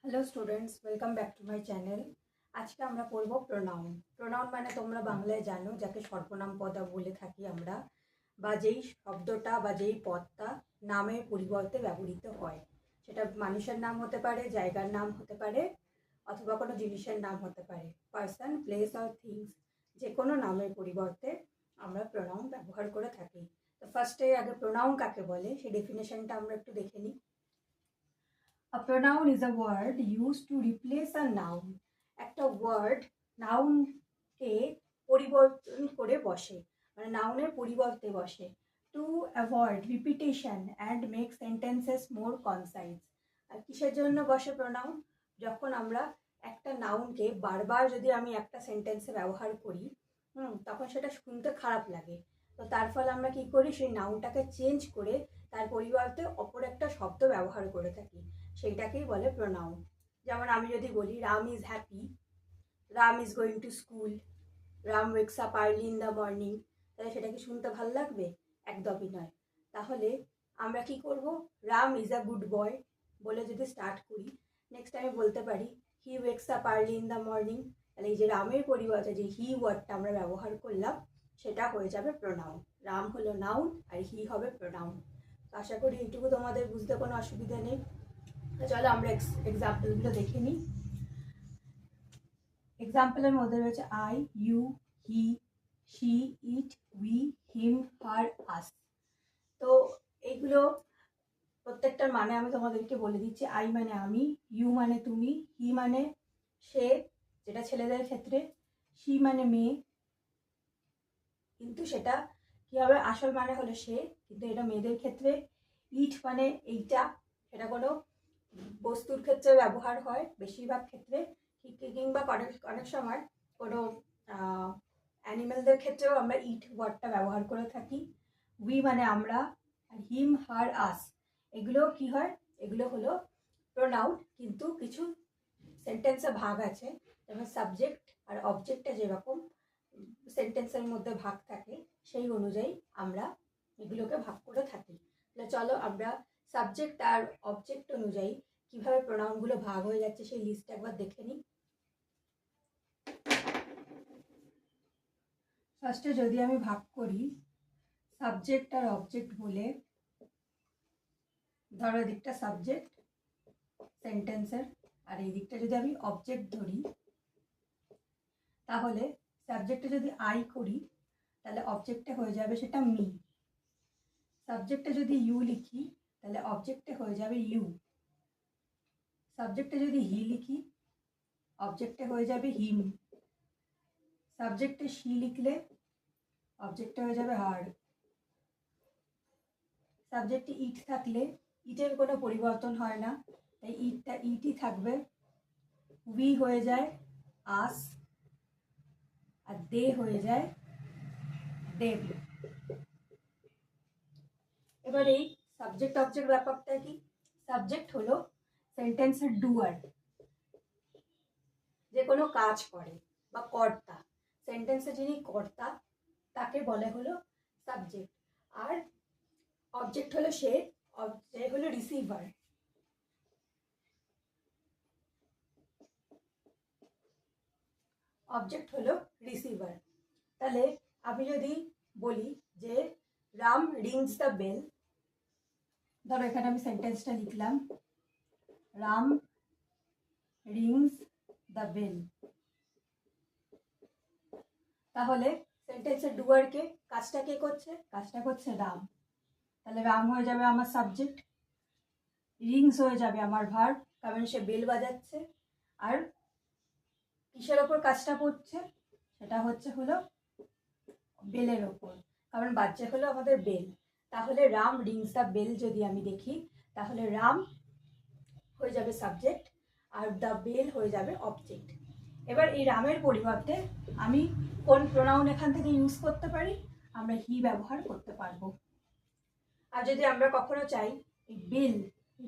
Hello students, welcome back to my channel. আজকে আমরা পড়ব প্রোনাউন। প্রোনাউন মানে তোমরা বাংলায় জানো, যাকে সর্বনাম পদা বলে থাকি আমরা, বা যেই শব্দটা বা যেই পদটা নামের পরিবর্তে ব্যবহৃত হয়। সেটা মানুষের নাম হতে পারে, জায়গার নাম হতে পারে, অথবা কোনো জিনিসের নাম হতে পারে। পার্সন, প্লেস অর থিংস, যে কোনো নামের পরিবর্তে আমরা প্রোনাউন ব্যবহার করে থাকি। তো ফার্স্টে আগে প্রোনাউন কাকে বলে সেই ডেফিনেশনটা আমরা একটু দেখে নিই। A pronoun is a word used to replace a noun. একটা ওয়ার্ড নাউনকে পরিবর্তন করে বসে, মানে নাউনের পরিবর্তে বসে। To avoid repetition and make sentences more concise. আর কিসের জন্য বসে প্রোনাউন? যখন আমরা একটা নাউনকে বারবার যদি আমি একটা সেন্টেন্সে ব্যবহার করি, তখন সেটা শুনতে খারাপ লাগে। তো তার ফলে আমরা কি করি, সেই নাউনটাকে চেঞ্জ করে তার পরিবর্তে অপর একটা শব্দ ব্যবহার করে থাকি, সেইটাকেই বলে প্রোনাউন। যেমন আমি যদি বলি Ram is happy, Ram is going to school, Ram wakes up early in the morning, তাহলে সেটা কি শুনতে ভালো লাগবে? একদমই নয়। তাহলে আমরা কি করব, Ram is a good boy বলে যদি স্টার্ট করি, নেক্সট আমি বলতে পারি he wakes up early in the morning. তাহলে এই যে রামের পরিবর্তে যে হি ওয়ার্ডটা আমরা ব্যবহার করলাম, সেটা হয়ে যাবে প্রোনাউন। রাম হলো নাউন আর হি হবে প্রোনাউন। আশা করি এইটুকু তোমাদের বুঝতে কোনো অসুবিধা নেই। চলো আমরা এক্সাম্পলগুলো দেখে নিই। এক্সাম্পলের মধ্যে রয়েছে I, you, he, she, it, we, him, her, us. তো এইগুলো প্রত্যেকটার মানে আমি তোমাদেরকে বলে দিচ্ছি। আই মানে আমি, ইউ মানে তুমি, হি মানে সে, যেটা ছেলেদের ক্ষেত্রে, শি মানে মেয়ে, কিন্তু সেটা কি হবে, আসল মানে হলো সে, কিন্তু এটা মেয়েদের ক্ষেত্রে। ইট মানে এইটা, সেটা কোনো বস্তুর ক্ষেত্রে ব্যবহার হয় বেশিরভাগ ক্ষেত্রে, কিংবা অনেক সময় কোনো অ্যানিমেলদের ক্ষেত্রেও আমরা ইট ওয়ার্ডটা ব্যবহার করে থাকি। উই মানে আমরা, আর হিম, হার, আস, এগুলো কি হয়, এগুলো হলো প্রোনাউন, কিন্তু কিছু সেন্টেন্সে ভাগ আছে। যেমন সাবজেক্ট আর অবজেক্টে যেরকম সেন্টেন্সের মধ্যে ভাগ থাকে, সেই অনুযায়ী আমরা এগুলোকে ভাগ করে থাকি। তাহলে চলো আমরা সাবজেক্ট আর অবজেক্ট অনুযায়ী কিভাবে প্রোনাউনগুলো ভাগ হয়ে যাচ্ছে সেই লিস্ট একবার দেখে নিই। ফার্স্টে যদি আমি ভাগ করি সাবজেক্ট আর অবজেক্ট বলে, ধরো এদিকটা সাবজেক্ট সেন্টেন্সের, আর এই দিকটা যদি আমি অবজেক্ট ধরি, তাহলে সাবজেক্টে যদি আই করি তাহলে অবজেক্টে হয়ে যাবে সেটা মি। সাবজেক্টে যদি ইউ লিখি তাহলে অবজেক্টে হয়ে যাবে ইউ। সাবজেক্টে যদি হি লিখি অবজেক্টে হয়ে যাবে হিম। সাবজেক্টে শি লিখলে অবজেক্টে হয়ে যাবে হার। সাবজেক্টে ইট থাকলে ইটের কোনো পরিবর্তন হয় না, তাই ইটটা ইটই থাকবে। উই হয়ে যায় আস, আর দে হয়ে যায় দেব। এবার এই সাবজেক্ট অবজেক্ট ব্যাপারটা কি? সাবজেক্ট হলো সেন্টেন্সের ডুয়ার, যে কোনো কাজ করে বা কর্তা, সেন্টেন্সে যিনি কর্তা তাকে বলে হলো সাবজেক্ট। আর অবজেক্ট হলো সে, যে হলো রিসিভার। অবজেক্ট হলো রিসিভার। তাহলে আমি যদি বলি যে রাম রিংস দ্য বেল, ধরো এখানে আমি সেন্টেন্সটা লিখলাম রাম রিংস দ্য বেল, তাহলে সেন্টেন্সের ডুয়ারকে, কাজটা কে করছে? কাজটা করছে রাম। তাহলে রাম হয়ে যাবে আমার সাবজেক্ট, রিংস হয়ে যাবে আমার ভার্ব, কারণ সে বেল বাজাচ্ছে। আর কিসের ওপর কাজটা পড়ছে? সেটা হলো বেলের ওপর, কারণ বাচ্চা হলো আমাদের বেল। তাহলে রাম রিংস দ্য বেল যদি আমি দেখি, তাহলে রাম হয়ে যাবে সাবজেক্ট আর দ্য বেল হয়ে যাবে অবজেক্ট। এবার এই রামের পরিবর্তে আমি কোন প্রোনাউন এখান থেকে ইউজ করতে পারি? আমরা হি ব্যবহার করতে পারবো। আর যদি আমরা কখনো চাই এই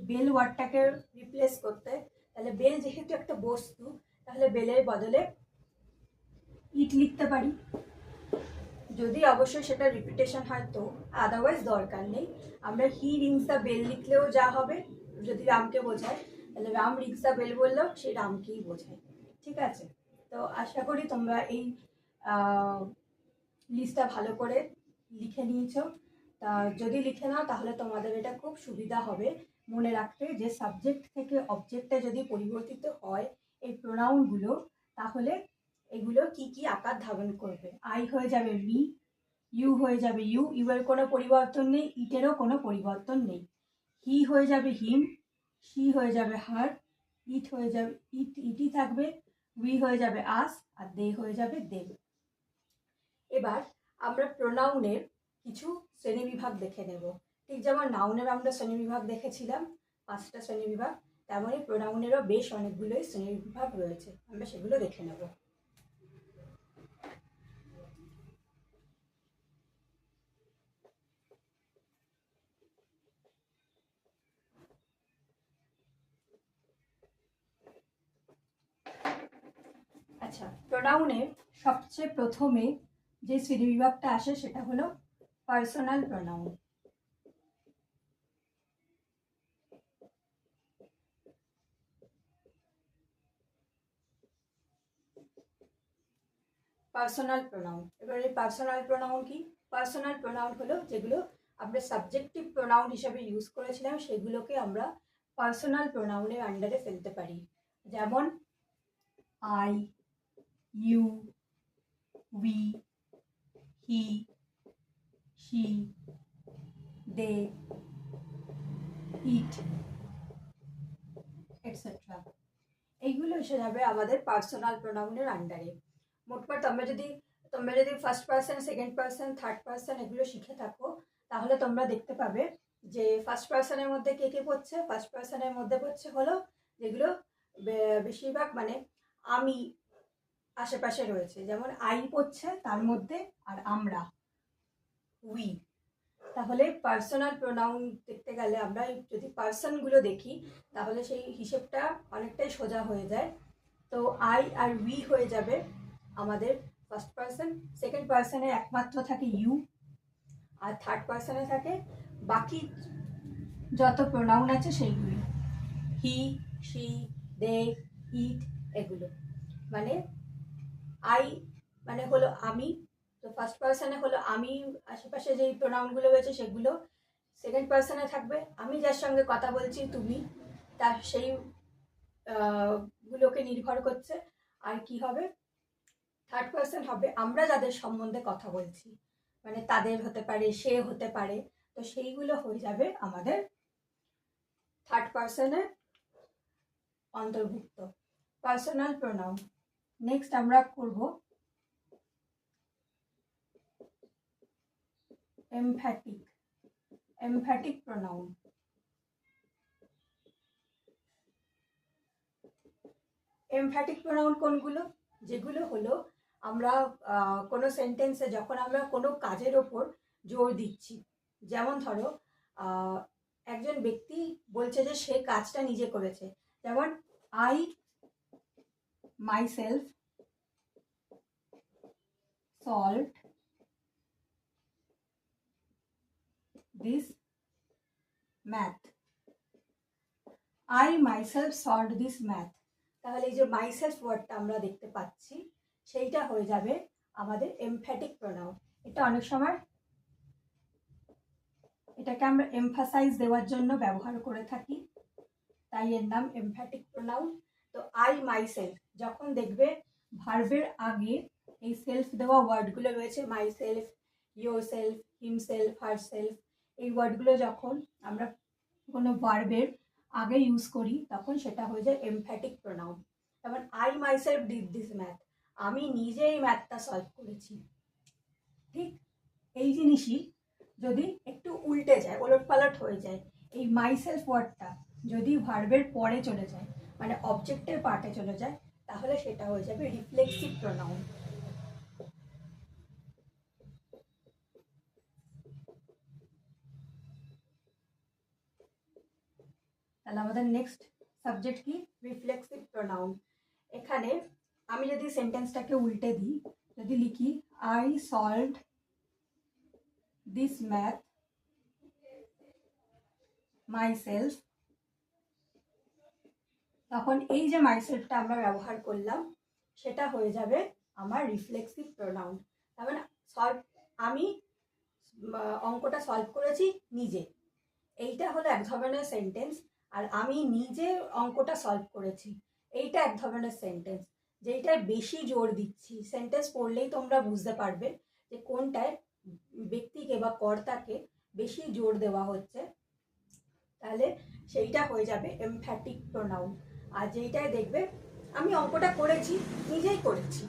বেল ওয়ার্ডটাকে রিপ্লেস করতে, তাহলে বেল যেহেতু একটা বস্তু, তাহলে বেলের বদলে ইট লিখতে পারি, যদি অবশ্যই সেটা রিপিটেশন হয় তো, আদারওয়াইজ দরকার নেই। আমরা হি রিংস দ্য বেল লিখলেও যা হবে, যদি রামকে বোঝায়, তাহলে রাম রিক্সা বেল বললেও সেই রামকেই বোঝায়। ঠিক আছে, তো আশা করি তোমরা এই লিস্টটা ভালো করে লিখে নিয়েছো। তা যদি লিখে নাও তাহলে তোমাদের এটা খুব সুবিধা হবে মনে রাখতে, যে সাবজেক্ট থেকে অবজেক্টে যদি পরিবর্তিত হয় এই প্রোনাউনগুলো, তাহলে এগুলো কি কি আকার ধারণ করবে। আই হয়ে যাবে মি, ইউ হয়ে যাবে ইউ, ইউ এর কোনো পরিবর্তন নেই, ইটেরও কোনো পরিবর্তন নেই। হি হয়ে যাবে হিম, শি হয়ে যাবে হার, ইট হয়ে যাবে ইটি থাকবে, উই হয়ে যাবে আস, আর দে হয়ে যাবে দেব। এবার আমরা প্রোনাউনের কিছু শ্রেণীবিভাগ দেখে নেব। ঠিক যেমন নাউনের আমরা শ্রেণীবিভাগ দেখেছিলাম 5টা শ্রেণীবিভাগ, তেমনই প্রোনাউনেরও বেশ অনেকগুলোই শ্রেণীবিভাগ রয়েছে, আমরা সেগুলো দেখে নেব। আচ্ছা, প্রোনাউনের সবচেয়ে প্রথমে যে শ্রেণীবিভাগটা আসে সেটা হলো পার্সোনাল প্রোনাউন। পার্সোনাল প্রোনাউন, এবার এই পার্সোনাল প্রোনাউন কি? পার্সোনাল প্রোনাউন হলো যেগুলো আমরা সাবজেক্টিভ প্রোনাউন হিসাবে ইউজ করেছিলাম সেগুলোকে আমরা পার্সোনাল প্রোনাউনের আন্ডারে ফেলতে পারি। যেমন I, you, we, he, she, they, it etcetera. এইগুলো এসে যাবে আমাদের পার্সোনাল প্রোনাউনের আন্ডারে। মোটমাট তোমরা যদি first person, second person, third person এগুলো শিখে থাকো, তাহলে তোমরা দেখতে পাবে যে ফার্স্ট পার্সনের মধ্যে কে কে পড়ছে। ফার্স্ট পার্সনের মধ্যে পড়ছে হলো যেগুলো বেশিরভাগ মানে আমি আশেপাশে রয়েছে, যেমন আই পড়ছে তার মধ্যে, আর আমরা, উই। তাহলে পার্সোনাল প্রোনাউন দেখতে গেলে আমরা যদি পার্সনগুলো দেখি তাহলে সেই হিসেবটা অনেকটাই সোজা হয়ে যায়। তো আই আর উই হয়ে যাবে আমাদের ফার্স্ট পার্সন, সেকেন্ড পার্সনে একমাত্র থাকে ইউ, আর থার্ড পার্সনে থাকে বাকি যত প্রোনাউন আছে সেইগুলি, হি, শি, দে, ইট এগুলো। মানে আই মানে হলো আমি, তো ফার্স্ট পার্সনে হলো আমি, আশেপাশে যেই প্রোনাউনগুলো রয়েছে সেগুলো। সেকেন্ড পার্সনে থাকবে আমি যার সঙ্গে কথা বলছি তুমি, তার সেই গুলোকে নির্ভর করছে। আর কি হবে? থার্ড পার্সন হবে আমরা যাদের সম্বন্ধে কথা বলছি, মানে তাদের হতে পারে, সে হতে পারে, তো সেইগুলো হয়ে যাবে আমাদের থার্ড পার্সনে অন্তর্ভুক্ত পার্সোনাল প্রোনাউন। নেক্সট আমরা করব এমফ্যাটিক প্রোনাউন। এমফ্যাটিক প্রোনাউন কোনগুলো? যেগুলো হলো আমরা কোনো সেন্টেন্সে যখন আমরা কোনো কাজের ওপর জোর দিচ্ছি, যেমন ধরো একজন ব্যক্তি বলছে যে সে কাজটা নিজে করেছে, যেমন I myself solved this math. I myself solved this math. তাহলে এই যে মাইসেলফ ওয়ার্ডটা আমরা দেখতে পাচ্ছি সেইটা হয়ে যাবে আমাদের এমফ্যাটিক প্রোনাউন। এটা অনেক সময় এটাকে আমরা এমফাসাইজ দেওয়ার জন্য ব্যবহার করে থাকি, তাই এর নাম এমফ্যাটিক প্রোনাউন। তো আই মাইসেলফ, যখন দেখবে ভার্বের আগে এই সেলফ দেওয়া ওয়ার্ডগুলো রয়েছে, my self, your self, himself, herself, এই ওয়ার্ডগুলো যখন আমরা কোনো ভার্বের আগে ইউজ করি তখন সেটা হয়ে যায় এমফ্যাটিক প্রোনাউন। যেমন I myself did this math, আমি নিজেই ম্যাথটা সলভ করেছি। ঠিক এই জিনিসই যদি একটু উল্টে যায়, ওলটপালট হয়ে যায়, এই মাইসেলফ ওয়ার্ডটা যদি ভার্বের পরে চলে যায়, মানে অবজেক্টের পার্টে চলে যায়, তাহলে সেটা হয়ে যাবে রিফ্লেক্সিভ প্রোনাউন। তাহলে আমাদের নেক্সট সাবজেক্ট কি? Reflexive pronoun. এখানে আমি যদি সেন্টেন্সটাকে উল্টে দিই, যদি লিখি I solved this math myself, তখন এই যে মাইসেলফটা আমরা ব্যবহার করলাম সেটা হয়ে যাবে আমার রিফ্লেক্সিভ প্রোনাউন। তার মানে সলভ, আমি অঙ্কটা সলভ করেছি নিজে, এইটা হলো এক ধরনের সেন্টেন্স। আর আমি নিজে অঙ্কটা সলভ করেছি, এইটা এক ধরনের সেন্টেন্স, যেইটায় বেশি জোর দিচ্ছি। সেন্টেন্স পড়লেই তোমরা বুঝতে পারবে যে কোনটায় ব্যক্তিকে বা কর্তাকে বেশি জোর দেওয়া হচ্ছে। তাহলে সেইটা হয়ে যাবে এমফ্যাটিক প্রোনাউন। আর যেইটায় দেখবে আমি অঙ্কটা করেছি, নিজেই করেছি,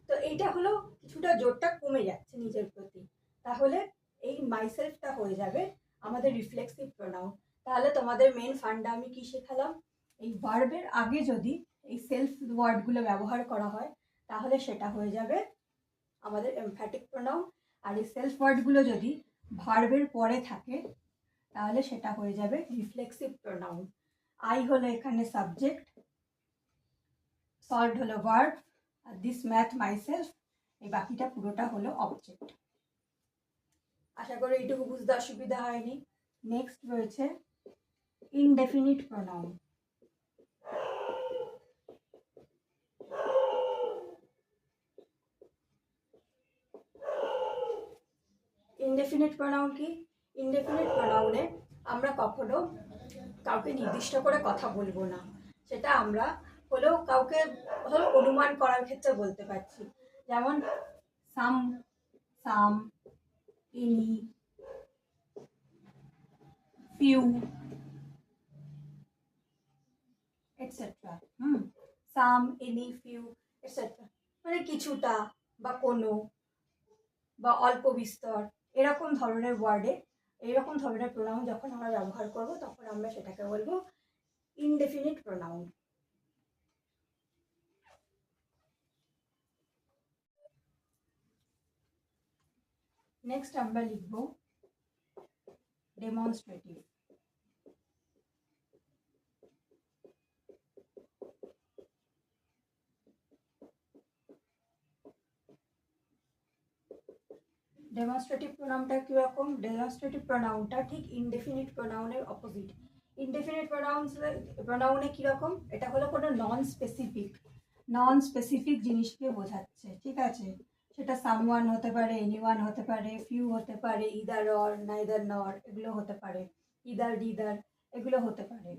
তো এইটা হলো কিছুটা জোরটা কমে যাচ্ছে নিজের প্রতি, তাহলে এই মাইসেলফটা হয়ে যাবে আমাদের রিফ্লেক্সিভ প্রোনাউন। তাহলে তোমাদের মেন ফান্ডা আমি কি শেখালাম, এই ভার্বের আগে যদি এই সেলফ ওয়ার্ডগুলো ব্যবহার করা হয় তাহলে সেটা হয়ে যাবে আমাদের এমফ্যাটিক প্রোনাউন। আর এই সেলফ ওয়ার্ডগুলো যদি ভার্বের পরে থাকে তাহলে সেটা হয়ে যাবে রিফ্লেক্সিভ প্রোনাউন। আই হলো এখানে সাবজেক্ট, সলভড হলো ভার্ব, আর দিস ম্যাথ মাইসেলফ, এই বাকিটা পুরোটা হলো অবজেক্ট। আশা করি এইটুকু বুঝতে অসুবিধা হয়নি। নেক্সট রয়েছে ইনডেফিনিট প্রোনাউন। ইনডেফিনিট প্রোনাউন কি? ইনডেফিনিট প্রোনাউনে আমরা কখনো কাউকে নির্দিষ্ট করে কথা বলবো না, সেটা আমরা হলেও কাউকে হলো অনুমান করার ক্ষেত্রে বলতে পারছি। যেমন সাম, সাম, এনি, ফিউ, এটসেট্রা। সাম, এনি, ফিউ, এটসেট্রা মানে কিছুটা বা কোনো বা অল্প বিস্তর, এরকম ধরনের ওয়ার্ডে এরকম ধরনের প্রোনাউন যখন আমরা ব্যবহার করব তখন আমরা সেটাকে বলবো ইনডেফিনিট প্রোনাউন। নেক্সট আমরা লিখব ডেমনস্ট্রেটিভ। ডেমনস্ট্রেটিভ প্রোনাউনটা কীরকম? ডেমনস্ট্রেটিভ প্রোনাউনটা ঠিক ইনডেফিনিট প্রোনাউনের অপোজিট। ইনডেফিনিট প্রোনাউনে কীরকম? এটা হলো কোনো নন স্পেসিফিক জিনিসকে বোঝাচ্ছে, ঠিক আছে? সেটা সামওয়ান হতে পারে, এনিওয়ান হতে পারে, ফিউ হতে পারে, ইদার অর, নাইদার নর এগুলো হতে পারে, ইদার ডিদার এগুলো হতে পারে।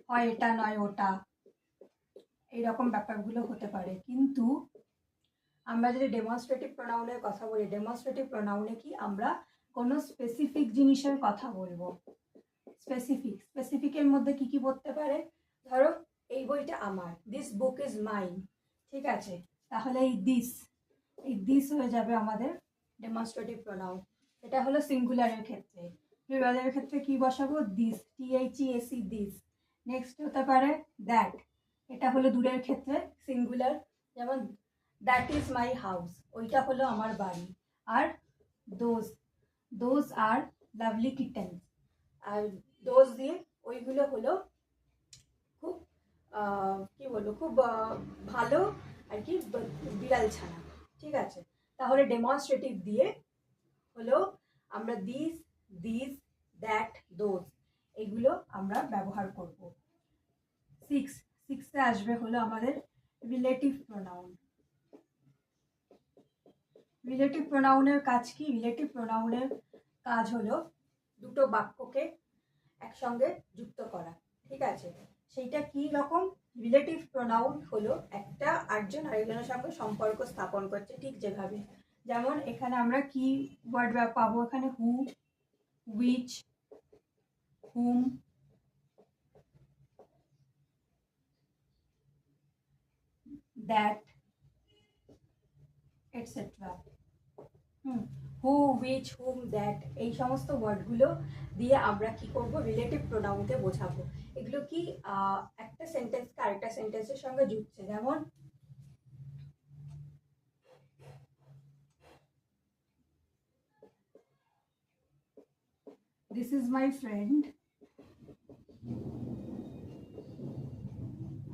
হয় এটা নয় ওটা, এইরকম ব্যাপারগুলো হতে পারে। কিন্তু আমরা যদি ডেমনস্ট্রেটিভ প্রোনাউনের কথা বলি, ডেমনস্ট্রেটিভ প্রোনাউনে কি আমরা কোনো স্পেসিফিক জিনিসের কথা বলবো। স্পেসিফিকের মধ্যে কি কি পড়তে পারে? ধরো এই বইটা আমার, দিস বুক ইজ মাইন, ঠিক আছে? তাহলে এই দিস হয়ে যাবে আমাদের ডেমনস্ট্রেটিভ প্রোনাউন। এটা হলো সিঙ্গুলারের ক্ষেত্রে। প্লুরালের ক্ষেত্রে কি বসাবো? This, THESE, this. নেক্সট হতে পারে দ্যাট, এটা হলো দূরের ক্ষেত্রে সিঙ্গুলার, যেমন দ্যাট ইজ মাই হাউস, ওইটা হলো আমার বাড়ি। আর দোজ আর লাভলি কিটেন, আর দোজ দিয়ে ওইগুলো হলো খুব কি বলবো, খুব ভালো আর কি বিড়াল ছানা, ঠিক আছে? তাহলে ডেমনস্ট্রেটিভ দিয়ে হলো আমরা দিস, দ্যাট, দোজ এগুলো আমরা ব্যবহার করব। সিক্সে আসবে হলো আমাদের রিলেটিভ প্রোনাউন। রিলেটিভ প্রোনাউনের কাজ কি? রিলেটিভ প্রোনাউনের কাজ হলো দুটো বাক্যকে একসঙ্গে যুক্ত করা, ঠিক আছে? সেইটা কি রকম? রিলেটিভ প্রোনাউন হলো একটা একজন আরেকজনের সঙ্গে সম্পর্ক স্থাপন করছে, ঠিক যেভাবে, যেমন এখানে আমরা কি ওয়ার্ড পাবো? এখানে who, which, whom, that, etcetera. Who, which, whom, that এই সমস্ত ওয়ার্ডগুলো দিয়ে আমরা কি করব? রিলেটিভ প্রোনাউনকে বোঝাবো। এগুলো কি একটা সেন্টেন্সকে আরেকটা সেন্টেন্সের সঙ্গে যুক্ত, যেমন this is my friend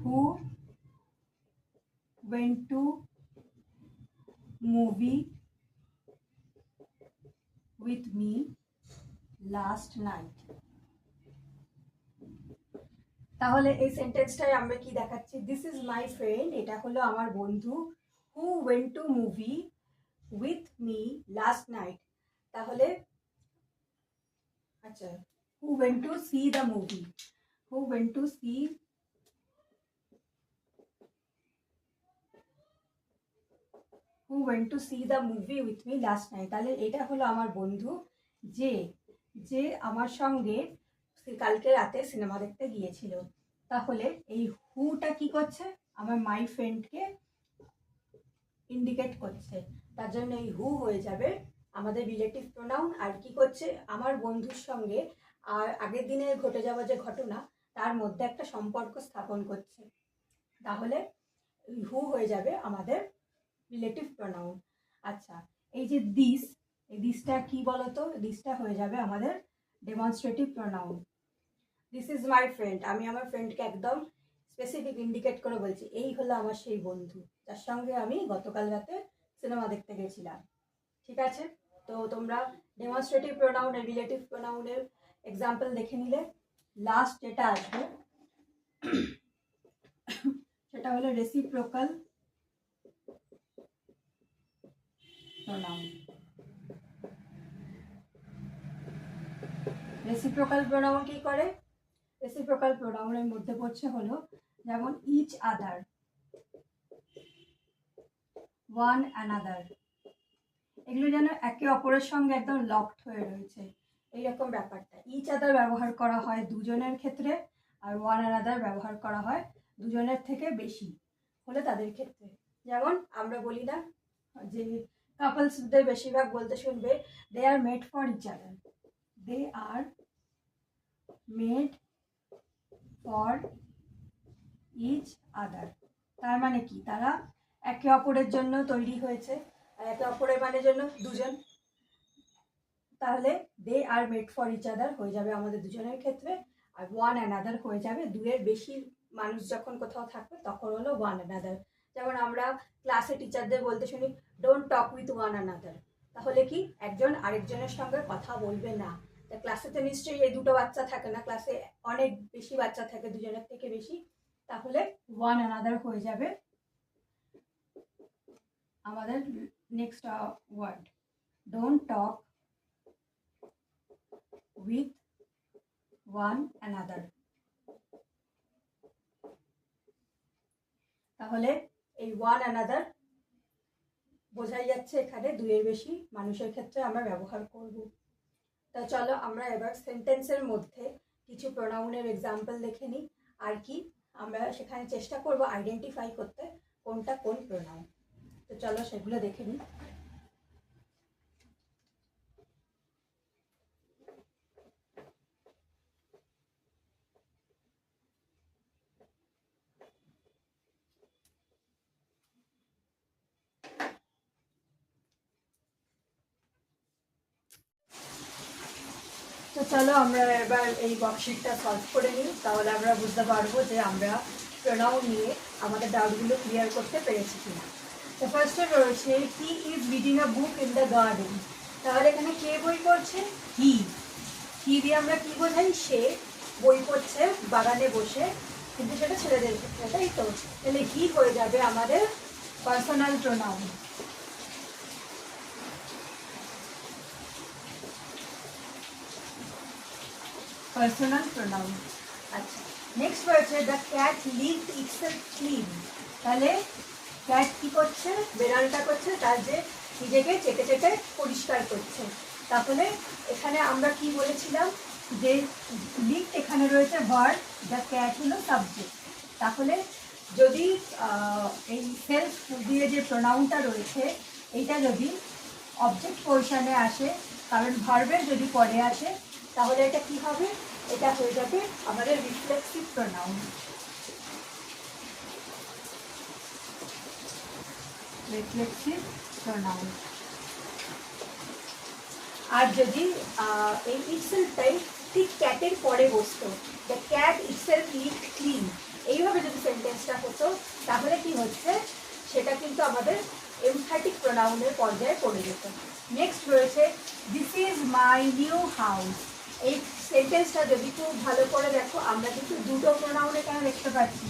who went to movie with me last night. তাহলে এই সেন্টেন্সটাই আমরা কি দেখাচ্ছি, দিস ইজ মাই ফ্রেন্ড, এটা হলো আমার বন্ধু, who went to movie with me last night. তাহলে আচ্ছা, who went to see the movie, who went to see who went to see the movie with me last night. তাহলে এটা হলো আমার বন্ধু যে যে আমার সঙ্গে কালকে রাতে সিনেমা দেখতে গিয়েছিল। তাহলে এই হুটা কি করছে, আমার মাই ফ্রেন্ডকে ইন্ডিকেট করছে, তার জন্য এই হু হয়ে যাবে আমাদের রিলেটিভ প্রোনাউন। আর কি করছে, আমার বন্ধুর সঙ্গে আর আগের দিনে ঘটে যাওয়া যে ঘটনা তার মধ্যে একটা সম্পর্ক স্থাপন করছে। তাহলে হু হয়ে যাবে আমাদের রিলেটিভ প্রোনাউন। আচ্ছা, এই যে দিস, এই দিসটা কি বলতো, দিসটা হয়ে যাবে আমাদের demonstrative pronoun. This is my friend, আমি আমার ফ্রেন্ডকে একদম স্পেসিফিক ইন্ডিকেট করে বলছি এই হলো আমার সেই বন্ধু যার সঙ্গে আমি গতকাল রাতে সিনেমা দেখতে গেছিলাম। ঠিক আছে, তো তোমরা ডেমনস্ট্রেটিভ প্রোনাউন, রিলেটিভ প্রোনাউনের এক্সাম্পল দেখে নিলে। লাস্ট যেটা আসবে সেটা হলো রেসিপ্রোকাল প্রোনাউন। রেসিপ্রোকাল প্রোনাউন কি করে, রেসিপ্রোকাল প্রোনাউনের মধ্যে পড়ছে হলো যেমন ইচ আদার, ওয়ান অ্যানাদার, এগুলো যেন একে অপরের সঙ্গে একদম লকড হয়ে রয়েছে এইরকম ব্যাপারটা। ইচ আদার ব্যবহার করা হয় দুজনের ক্ষেত্রে, আর ওয়ান অ্যানাদার ব্যবহার করা হয় দুজনের থেকে বেশি হলে তাদের ক্ষেত্রে। যেমন আমরা বলি না যে কাপলসদের বেশিরভাগ বলতে শুনবে they are made for each other, they are made for each other. তার মানে কি, তারা একে অপরের জন্য তৈরি হয়েছে, আর একে অপরের মানে জন্য দুজন। তাহলে দে আর মেড ফর ইচ আদার হয়ে যাবে আমাদের দুজনের ক্ষেত্রে, আর ওয়ান অ্যানাদার হয়ে যাবে দুয়ের বেশি মানুষ যখন কোথাও থাকবে তখন হলো ওয়ান অ্যানাদার। যেমন আমরা ক্লাসে টিচারদের বলতে শুনি don't talk with one another, তাহলে কি একজন আরেকজনের সঙ্গে কথা বলবে না। তা ক্লাসে তো নিশ্চয়ই এই দুটো বাচ্চা থাকে না, ক্লাসে অনেক বেশি বাচ্চা থাকে, দুজনের থেকে বেশি, তাহলে ওয়ান অ্যানাদার হয়ে যাবে আমাদের next word. Don't talk with one another। তাহলে এই ওয়ান অ্যানাদার বোঝাই যাচ্ছে এখানে দুইয়ের বেশি মানুষের ক্ষেত্রে আমরা ব্যবহার করব। তা চলো আমরা এবার সেন্টেন্সের মধ্যে কিছু প্রোনাউনের এক্সাম্পল দেখে নিই, আর কি আমরা সেখানে চেষ্টা করব আইডেন্টিফাই করতে কোনটা কোন প্রোনাউন। তো চলো সেগুলো দেখে নিই। তো চলো আমরা এবার এই ওয়ার্কশিটটা সলভ করে নিই, তাহলে আমরা বুঝতে পারবো যে আমরা প্রোনাউন নিয়ে আমাদের ডাউটগুলো ক্লিয়ার করতে পেরেছি কিনা। তো ফার্স্টে রয়েছে he is reading a book in the garden. তাহলে এখানে কে বই পড়ছে, হি। হি দিয়ে আমরা কি বোঝাই, সে বই পড়ছে বাগানে বসে, কিন্তু সেটা ছেলেদের ক্ষেত্রে, তাই তো। তাহলে হি হয়ে যাবে আমাদের পার্সোনাল প্রোনাউন। Personal pronoun. আচ্ছা, নেক্সট রয়েছে the cat lived itself clean. তাহলে ক্যাট কি করছে, বেড়ালটা করছে তার যে নিজেকে চেটে চেটে পরিষ্কার করছে। তাহলে এখানে আমরা কি বলেছিলাম যে লিভড এখানে রয়েছে ভার্ব, দ্য ক্যাট হলো সাবজেক্ট। তাহলে যদি এই সেলফ দিয়ে যে প্রোনাউনটা রয়েছে এইটা যদি অবজেক্ট পজিশনে আসে, কারণ ভার্বের যদি পরে আসে, তাহলে এটা কি হবে, এটা হয়ে যাবে আমাদের রিফ্লেক্সিভ প্রোনাউন। Reflexive pronoun. আর যদি এই ইটসেলফটাই ঠিক ক্যাটের পরে বসতো, the cat itself lived clean, এইভাবে যদি সেন্টেন্সটা হতো তাহলে কি হচ্ছে, সেটা কিন্তু আমাদের এমফ্যাটিক প্রোনাউনের পর্যায়ে পড়ে যেত। নেক্সট রয়েছে this is my new house. এই সেন্টেন্সটা যদি খুব ভালো করে দেখো, আমরা কিন্তু দুটো প্রোনাউন এখানে দেখতে পাচ্ছি।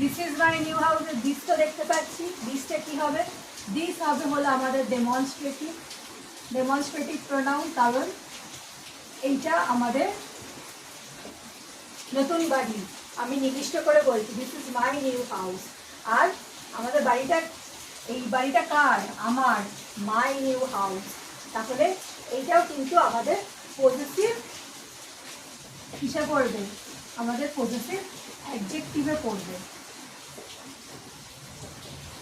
This is my new house, this তো দেখতে পাচ্ছি। দিসটা কি হবে? দিস হবে হলো আমাদের ডেমনস্ট্রেটিভ প্রোনাউন, কারণ এইটা আমাদের নতুন বাড়ি, আমি নির্দিষ্ট করে বলছি this is my new house. আর আমাদের বাড়িটা, এই বাড়িটা কার? আমার, মাই নিউ হাউস। তাহলে এইটাও কিন্তু আমাদের পজিটিভ কিসে পড়বে? আমাদের পজিটিভ অ্যাডজেক্টিভে পড়বে।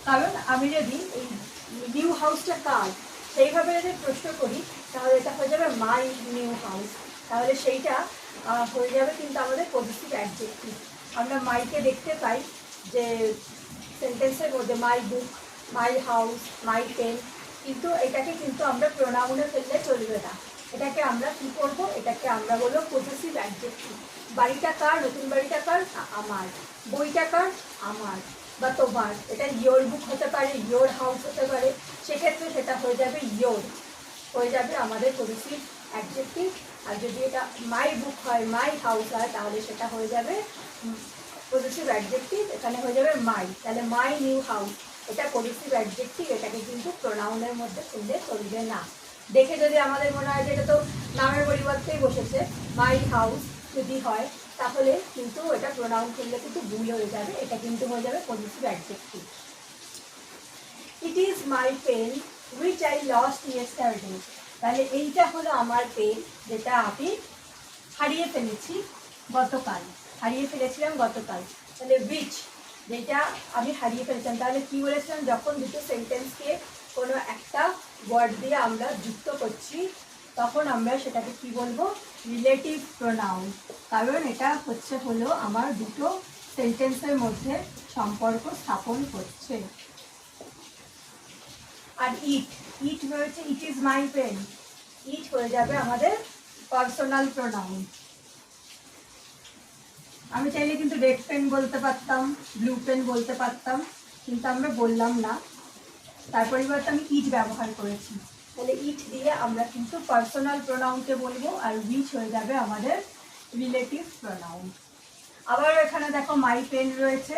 কারণ আমি যদি এই নিউ হাউসটা কার সেইভাবে যদি প্রশ্ন করি, তাহলে এটা হয়ে যাবে মাই নিউ হাউস। তাহলে সেইটা হয়ে যাবে কিন্তু আমাদের পজিটিভ অ্যাডজেক্টিভ। আমরা মাইকে দেখতে পাই যে সেন্টেন্সের মধ্যে মাই বুক, মাই হাউস, মাই পেন, কিন্তু এটাকে কিন্তু আমরা প্রোনাউনে ফেললে চলবে না। এটাকে আমরা কী করবো? এটাকে আমরা বলবো পজিটিভ অ্যাডজেক্টিভ। বাড়িটা কার? নতুন বাড়িটা কার? আমার। বইটা কার? আমার বা তোমার। এটা ইয়োর বুক হতে পারে, ইয়োর হাউস হতে পারে, সেক্ষেত্রে সেটা হয়ে যাবে ইয়োর, হয়ে যাবে আমাদের পজিটিভ অ্যাডজেক্টিভ। আর যদি এটা মাই বুক হয়, মাই হাউস হয়, তাহলে সেটা হয়ে যাবে পজিটিভ অ্যাডজেক্টিভ, এখানে হয়ে যাবে মাই। তাহলে মাই নিউ হাউস এটা পজিটিভ অ্যাডজেক্টিভ, এটাকে কিন্তু প্রোনাউনের মধ্যে ফেললে চলবে না। দেখে যদি আমাদের মনে হয় যে এটা তো নামের পরিবর্তেই বসেছে, মাই হাউস যদি হয়, তাহলে কিন্তু এটা প্রোনাউন করলে কিন্তু ভুল হয়ে যাবে, এটা কিন্তু হয়ে যাবে positive adjective. It is my pen which I lost yesterday. তাহলে এইটা হলো আমার পেন, যেটা আমি হারিয়ে ফেলেছিলাম গতকাল। তাহলে হুইচ, যেটা আমি হারিয়ে ফেলেছিলাম। তাহলে কি বলেছিলাম? যখন দুটো সেন্টেন্সকে কোনো একটা ওয়ার্ড দিয়ে আমরা যুক্ত করছি, তখন আমরা সেটাকে কি বলবো? Relative pronoun. কারণ এটা হলো আমার দুটো সেন্টেন্সের মধ্যে সম্পর্ক স্থাপন করছে। আর ইট হয়েছে ইট ইজ মাই পেন, ইট হয়ে যাবে আমাদের পার্সোনাল প্রোনাউন। আমি চাইলে কিন্তু রেড পেন বলতে পারতাম, ব্লু পেন বলতে পারতাম, কিন্তু আমরা বললাম না, তার পরিবর্তে আমি ইট ব্যবহার করেছি। তাহলে ইট দিয়ে আমরা কিন্তু পার্সোনাল প্রোনাউনকে বলবো, আর হুইচ হয়ে যাবে আমাদের রিলেটিভ প্রোনাউন। আবার এখানে দেখো মাই পেন রয়েছে,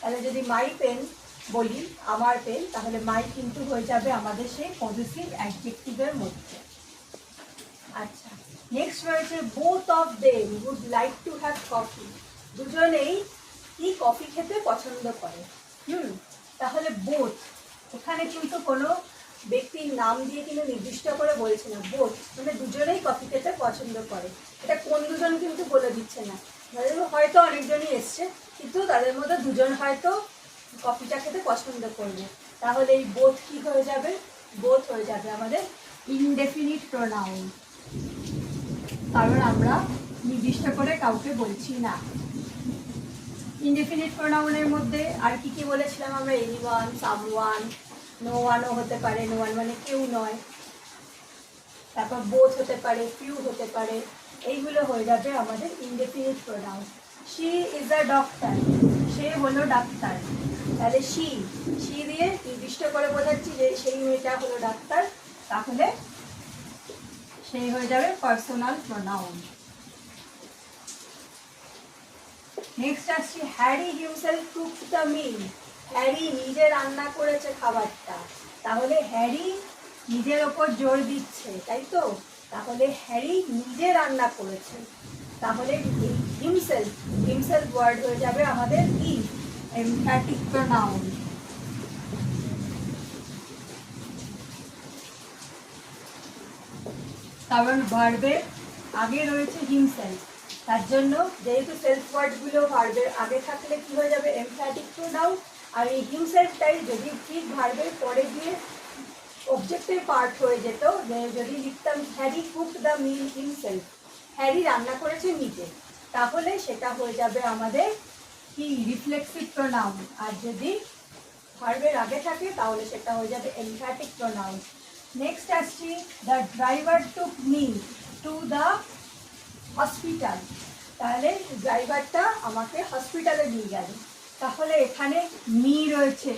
তাহলে যদি মাই পেন বলি, আমার পেন, তাহলে মাই কিন্তু হয়ে যাবে আমাদের সেই পজিটিভ অ্যাডজেক্টিভের মধ্যে। আচ্ছা, নেক্সট রয়েছে both of them would like to have coffee. দুজনেই কি কফি খেতে পছন্দ করে। তাহলে বোথ, এখানে কিন্তু কোনো ব্যক্তির নাম দিয়ে কিন্তু নির্দিষ্ট করে বলছে না, বোথ মানে দুজনেই কফি খেতে পছন্দ করে। এটা কোন দুজন কিন্তু বলে দিচ্ছে না, হয়তো অনেকজনই এসছে, কিন্তু তাদের মধ্যে দুজন হয়তো কফিটা খেতে পছন্দ করবে। তাহলে এই বোথ কি হয়ে যাবে? বোথ হয়ে যাবে আমাদের ইনডেফিনিট প্রোনাউন, কারণ আমরা নির্দিষ্ট করে কাউকে বলছি না। ইনডেফিনিট প্রোনাউনের মধ্যে আর কি কি বলেছিলাম আমরা? এনিওয়ান, সামওয়ান, নো ওয়ানও হতে পারে, নো ওয়ান মানে কেউ নয়, তারপর বোথ হতে পারে, ফিউ হতে পারে, এইগুলো হয়ে যাবে আমাদের indefinite pronoun. She is a doctor, সে হলো ডাক্তার। তাহলে শি দিয়ে নির্দিষ্ট করে বোঝাচ্ছি যে সেই মেয়েটা হলো ডাক্তার, তাহলে সেই হয়ে যাবে পার্সোনাল প্রোনাউন। নেক্সট আসছি Harry himself cooked the meal. Harry নিজে রান্না করেছে খাবারটা, তাহলে হ্যারি নিজের ওপর জোর দিচ্ছে, তাই তো? তাহলে হ্যারি নিজে রান্না করেছে, তাহলে হিমসেলফ ওয়ার্ড হয়ে যাবে আমাদের কি? Emphatic pronoun. কারণ ভার্বের আগে রয়েছে হিমসেলফ, তার জন্য যেহেতু সেলফ ওয়ার্ডগুলো ভার্বের আগে থাকলে কি হয়ে যাবে? Emphatic pronoun. আর এই হিমসেলফটাই যদি ঠিক ভার্বের পরে গিয়ে অবজেক্টের পার্ট হয়ে যেত, যদি লিখতাম Harry cooked the meal himself, Harry রান্না করেছে নিজে, তাহলে সেটা হয়ে যাবে আমাদের কি? Reflexive pronoun. আর যদি ভার্বের আগে থাকে তাহলে সেটা হয়ে যাবে এমফ্যাটিক প্রোনাউন। নেক্সট আসছি the driver took me to the hospital. তাহলে ড্রাইভারটা আমাকে হসপিটালে নিয়ে গেল, তাহলে এখানে মি রয়েছে,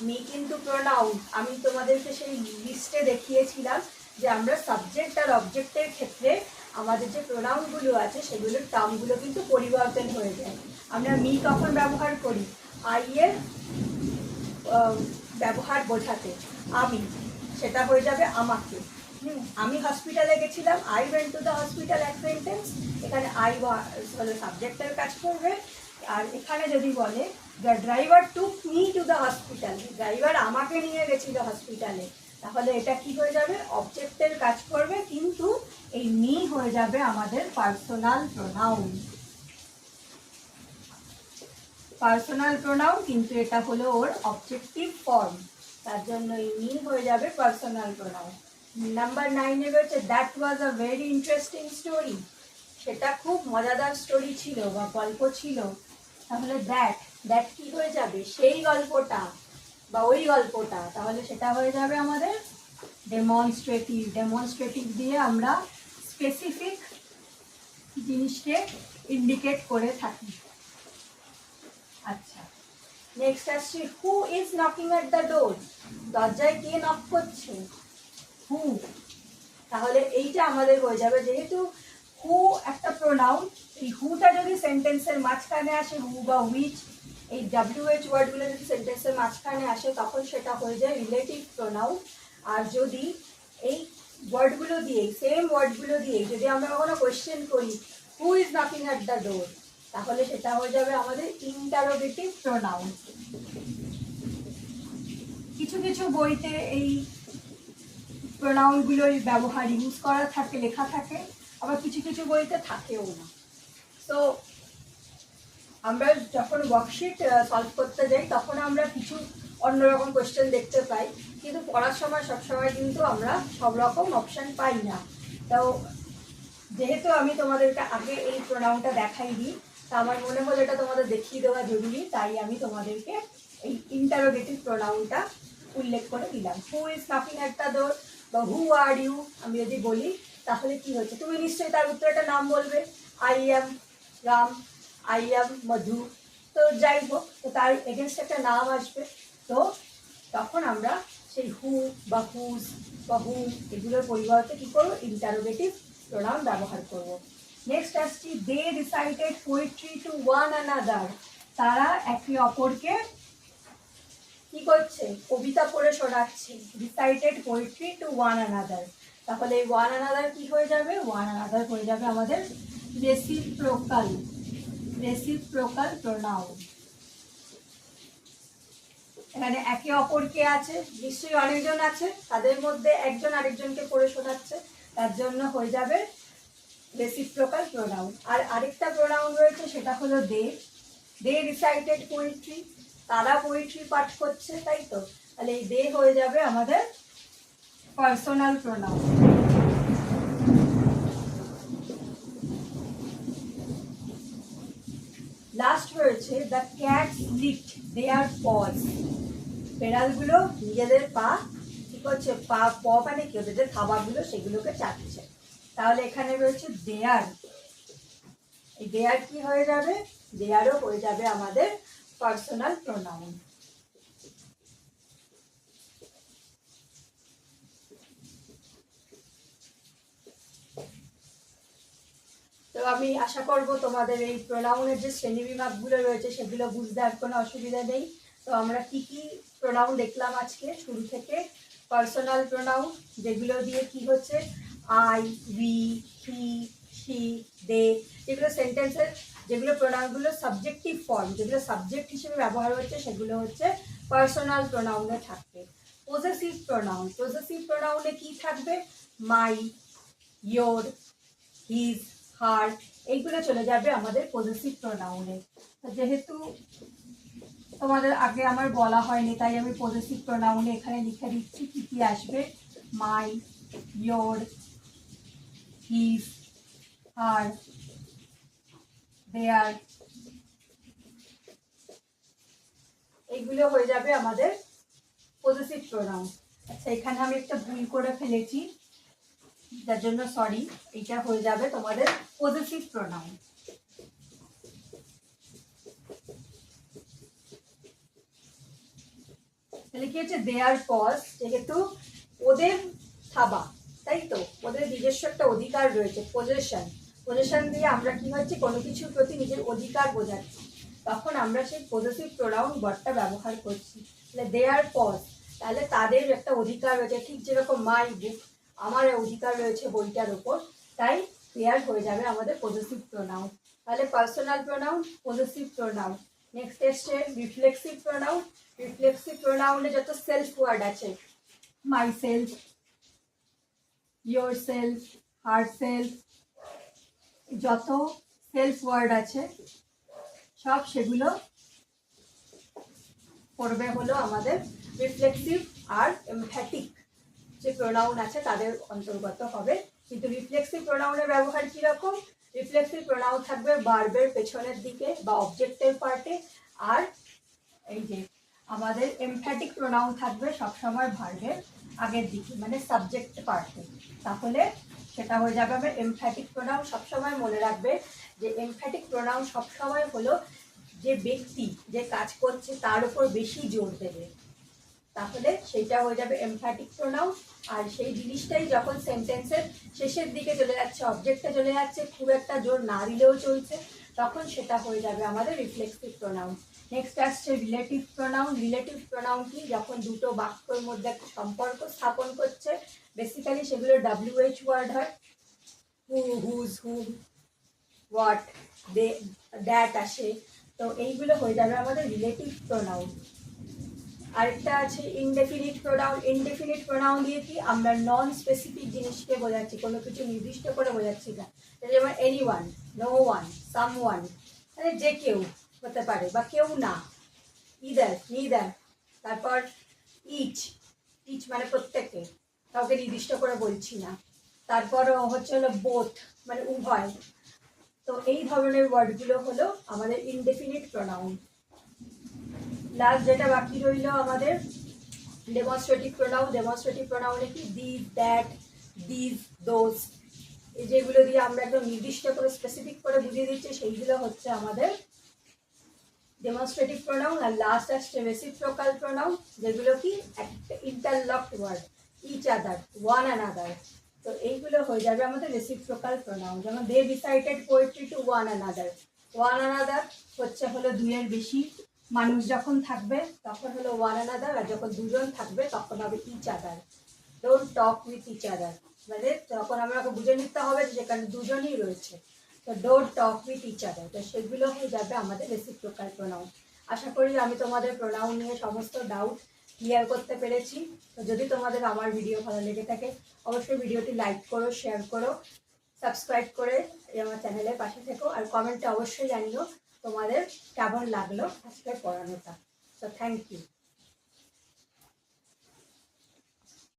মি কিন্তু প্রোনাউন। আমি তোমাদেরকে সেই লিস্টে দেখিয়েছিলাম যে আমরা সাবজেক্ট আর অবজেক্টের ক্ষেত্রে আমাদের যে প্রোনাউনগুলো আছে সেগুলোর টার্মগুলো কিন্তু পরিবর্তন হয়ে যায়। আমরা মি কখন ব্যবহার করি? আই এর ব্যবহার বোঝাতে, আমি, সেটা হয়ে যাবে আমাকে। আমি হসপিটালে গেছিলাম, I went to the hospital, এক সেন্টেন্স। এখানে আই হলো সাবজেক্টের কাজ করবে। আর এখানে যদি বলে the driver took me to the hospital, driver আমাকে নিয়ে গেছিল হসপিটালে, তাহলে এটা কি হয়ে যাবে? অবজেক্টের কাজ করবে, কিন্তু এই মি হয়ে যাবে আমাদের পার্সোনাল প্রোনাউন। পার্সোনাল প্রোনাউন, কিন্তু এটা হলো ওর অবজেক্টিভ ফর্ম, তার জন্য এই মি হয়ে যাবে পার্সোনাল প্রোনাউন। নাম্বার 9 রয়েছে that was a very interesting story, সেটা খুব মজাদার স্টোরি ছিল বা গল্প ছিল। তাহলে দ্যাট কি হয়ে যাবে? সেই গল্পটা বা ওই গল্পটা, তাহলে সেটা হয়ে যাবে আমাদের ডেমনস্ট্রেটিভ। ডেমনস্ট্রেটিভ দিয়ে আমরা স্পেসিফিক জিনিসকে ইন্ডিকেট করে থাকি। আচ্ছা, নেক্সট আসছে who is knocking at the door, দরজায় কে নক করছে? হু। তাহলে এইটা আমাদের হয়ে যাবে, যেহেতু হু একটা প্রোনাউন, এই হুটা যদি সেন্টেন্সের মাঝখানে আসে, হু বা হুইচ, এই WH ওয়ার্ডগুলো যদি সেন্টেন্সের মাঝখানে আসে তখন সেটা হয়ে যায় রিলেটিভ প্রোনাউন। আর যদি এই ওয়ার্ডগুলো দিয়ে, সেম ওয়ার্ডগুলো দিয়ে যদি আমরা কখনো কোয়েশ্চেন করি who is knocking at the door, তাহলে সেটা হয়ে যাবে আমাদের ইন্টারোগেটিভ প্রোনাউন। কিছু কিছু বইতে এই প্রোনাউনগুলোর ব্যবহার ইউজ করা থাকে, লেখা থাকে, আবার কিছু কিছু বইতে থাকেও না। তো আমরা যখন ওয়ার্কশিট সলভ করতে যাই তখন আমরা কিছু অন্যরকম কোয়েশ্চেন দেখতে পাই, কিন্তু পড়ার সময় সবসময় কিন্তু আমরা সব রকম অপশান পাই না। তো যেহেতু আমি তোমাদেরকে আগে এই প্রোনাউনটা দেখাই দিই, তা আমার মনে হলো এটা তোমাদের দেখিয়ে দেওয়া জরুরি, তাই আমি তোমাদেরকে এই ইন্টারোগেটিভ প্রোনাউনটা উল্লেখ করে দিলাম। Who is knocking at the door বা হু আর ইউ আমি যদি বলি, তাহলে কি হচ্ছে? তুমি নিশ্চয়ই তার উত্তরে একটা নাম বলবে, I am Ram, I am Madhu. তো যাই হোক, তো তার এগেনস্ট একটা নাম আসবে, তো তখন আমরা সেই হু বা হুজ বা হুম এগুলোর পরিবর্তে কী করবো? ইন্টারোগেটিভ প্রোনাউন ব্যবহার করব। নেক্সট আসছি they recited poetry to one another, তারা একে অপরকে কি করছে? কবিতা পড়ে শোনাচ্ছে। Recited poetry to one another, তাহলে ওয়ান অ্যানাদার কি হয়ে যাবে? ওয়ান অ্যানাদার হয়ে যাবে আমাদের রেসিপ্রোকাল, রেসিপ্রোকাল প্রোনাউন। এখানে একে অপরকে আছে, নিশ্চয়ই অনেকজন আছে, তাদের মধ্যে একজন আরেকজনকে পড়ে শোনাচ্ছে, তার জন্য হয়ে যাবে রেসিপ্রোকাল প্রোনাউন। আর আরেকটা প্রোনাউন রয়েছে, সেটা হলো দে। দে রিসাইটেড পোয়েট্রি, তারা পোয়েট্রি পাঠ করছে, তাই তো? তাহলে এই দে হয়ে যাবে আমাদের পার্সোনাল প্রোনাউন। লাস্ট হয়েছে the cats licked their paws, বেড়ালগুলো নিজেদের পা কি করছে? পা প মানে কি? ওদের যে খাবারগুলো সেগুলোকে চাটছে। তাহলে এখানে রয়েছে দেয়ার, এই দেয়ার কি হয়ে যাবে? দেয়ারও হয়ে যাবে আমাদের পার্সোনাল প্রোনাউন। তো আমি আশা করব তোমাদের এই প্রোনাউনের যে শ্রেণীবিভাগগুলো রয়েছে সেগুলো বুঝতে আর কোনো অসুবিধা নেই। তো আমরা কি কি প্রোনাউন দেখলাম আজকে শুরু থেকে? পার্সোনাল প্রোনাউন, যেগুলো দিয়ে কি হচ্ছে? আই, উই, হি, শি, দে, যেগুলো সেন্টেন্সের, যেগুলো প্রোনাউনগুলো সাবজেক্টিভ ফর্ম, যেগুলো সাবজেক্ট হিসেবে ব্যবহার হচ্ছে, সেগুলো হচ্ছে পার্সোনাল প্রোনাউনে থাকবে। পজেসিভ প্রোনাউন, পজেসিভ প্রোনাউনে কি থাকবে? মাই, ইয়োর, হিজ, হার, এইগুলো চলে যাবে আমাদের পজেসিভ প্রোনাউনে। যেহেতু তোমাদের আগে আমার বলা হয়নি, তাই আমি পজেসিভ প্রোনাউনে এখানে লিখে দিচ্ছি কি কি আসবে। মাই, ইয়োর, হিজ, হার, দেয়ার, এইগুলো হয়ে যাবে আমাদের পজেসিভ প্রোনাউন। আচ্ছা, এখানে আমি একটা ভুল করে ফেলেছি, যার জন্য সরি। এটা হয়ে যাবে তোমাদের পজেসিভ প্রোনাউন। তাহলে কি হচ্ছে? দেয়ার পজ, যেহেতু ওদের থাবা, তাই তো? ওদের নিজস্ব একটা অধিকার রয়েছে, পজেশন। পজেশন দিয়ে আমরা কি হচ্ছে কোনো কিছুর প্রতি নিজের অধিকার বোঝাচ্ছি, তখন আমরা সেই পজেসিভ প্রোনাউন ওয়ার্ডটা ব্যবহার করছি। তাহলে দে আর পজ, তাহলে তাদের একটা অধিকার রয়েছে, ঠিক যেরকম মাই বুক, আমার অধিকার রয়েছে বইটার ওপর, তাই দেয়ার হয়ে যাবে আমাদের পজেসিভ প্রোনাউন। তাহলে personal pronoun, possessive pronoun. Next এসছে রিফ্লেক্সিভ প্রোনাউন। রিফ্লেক্সিভ প্রোনাউনে যত সেলফ ওয়ার্ড আছে, my self, your self, her self, যত সেলফ ওয়ার্ড আছে সব সেগুলো পড়বে হলো আমাদের রিফ্লেক্সিভ আর এমফ্যাটিক যে প্রোনাউন আছে তাদের অন্তর্গত হবে। কিন্তু রিফ্লেক্সিভ প্রোনাউনের ব্যবহার কীরকম? রিফ্লেক্সিভ প্রোনাউন থাকবে ভার্বের পেছনের দিকে বা অবজেক্টের পার্টে, আর এই যে আমাদের এমফ্যাটিক প্রোনাউন থাকবে সবসময় ভার্বের আগের দিকে, মানে সাবজেক্ট পার্টে। তাহলে সেটা হয়ে যাবে আমার এমফ্যাটিক প্রোনাউন। সবসময় মনে রাখবে যে এমফ্যাটিক প্রোনাউন সবসময় হলো যে ব্যক্তি যে কাজ করছে তার উপর বেশি জোর দেবে, তাহলে সেইটা হয়ে যাবে এমফ্যাটিক প্রোনাউন। আর সেই জিনিসটাই যখন সেন্টেন্সের শেষের দিকে চলে যাচ্ছে, অবজেক্টে চলে যাচ্ছে, খুব একটা জোর না দিলেও চলছে, তখন সেটা হয়ে যাবে আমাদের রিফ্লেক্সিভ প্রোনাউন। নেক্সট আসছে রিলেটিভ প্রোনাউন। রিলেটিভ প্রোনাউন কি? যখন দুটো বাক্যের মধ্যে একটা সম্পর্ক স্থাপন করছে, বেসিক্যালি সেগুলো WH ওয়ার্ড হয়, who, whose, whom, what, they, that আসে, তো এইগুলো হয়ে যাবে আমাদের রিলেটিভ প্রোনাউন। আরেকটা আছে ইনডেফিনিট প্রোনাউন। ইনডেফিনিট প্রোনাউন দিয়ে কি আমরা নন স্পেসিফিক জিনিসকে বোঝাচ্ছি, কোনো কিছু নির্দিষ্ট করে বোঝাচ্ছি না। যেমন এনিওয়ান, নো ওয়ান, সামওয়ান, মানে যে কেউ হতে পারে বা কেউ না, ইদার, নিদার। তারপর ইচ, ইচ মানে প্রত্যেকে, কাউকে নির্দিষ্ট করে বলছি না। তারপর হচ্ছে হলো বোথ, মানে উভয়। তো এই ধরনের ওয়ার্ডগুলো হলো আমাদের ইনডেফিনিট প্রোনাউন। লাস্ট যেটা বাকি রইল আমাদের ডেমনস্ট্রেটিভ প্রোনাউন। ডেমনস্ট্রেটিভ প্রোনাউনে কি দিস, দ্যাট, দিস, দোজ, এই যেগুলো দিয়ে আমরা একদম নির্দিষ্ট করে স্পেসিফিক করে বুঝিয়ে দিচ্ছি, সেইগুলো হচ্ছে আমাদের ডেমনস্ট্রেটিভ প্রোনাউন। আর লাস্ট আসছে রেসিপ্রোকাল প্রোনাউন, যেগুলো কি একটা interlocked word, each other, one another. তো এইগুলো হয়ে যাবে আমাদের রেসিপ্রোকাল প্রোনাউন। যেমন they recited poetry to one another. One another হচ্ছে হলো দুইয়ের বেশি মানুষ যখন থাকবে তখন হলো ওয়ান অ্যানাদার, আর যখন দুজন থাকবে তখন হবে each other. Don't talk with each other, মানে তখন আমাকে বুঝে নিতে হবে যেখানে দুজনই রয়েছে, তো don't talk with each other. তো সেগুলো হয়ে যাবে আমাদের রেসিপ্রোকাল প্রোনাউন। আশা করি আমি তোমাদের প্রোনাউন নিয়ে সমস্ত ডাউট ক্লিয়ার করতে পেরেছি। তো যদি তোমাদের আমার ভিডিও ভালো লেগে থাকে অবশ্যই ভিডিওটি লাইক করো, শেয়ার করো, সাবস্ক্রাইব করে আমার চ্যানেলের পাশে থেকো, আর কমেন্টে অবশ্যই জানিও তোমাদের কেমন লাগলো আজকের পড়ানোটা। তো থ্যাংক ইউ।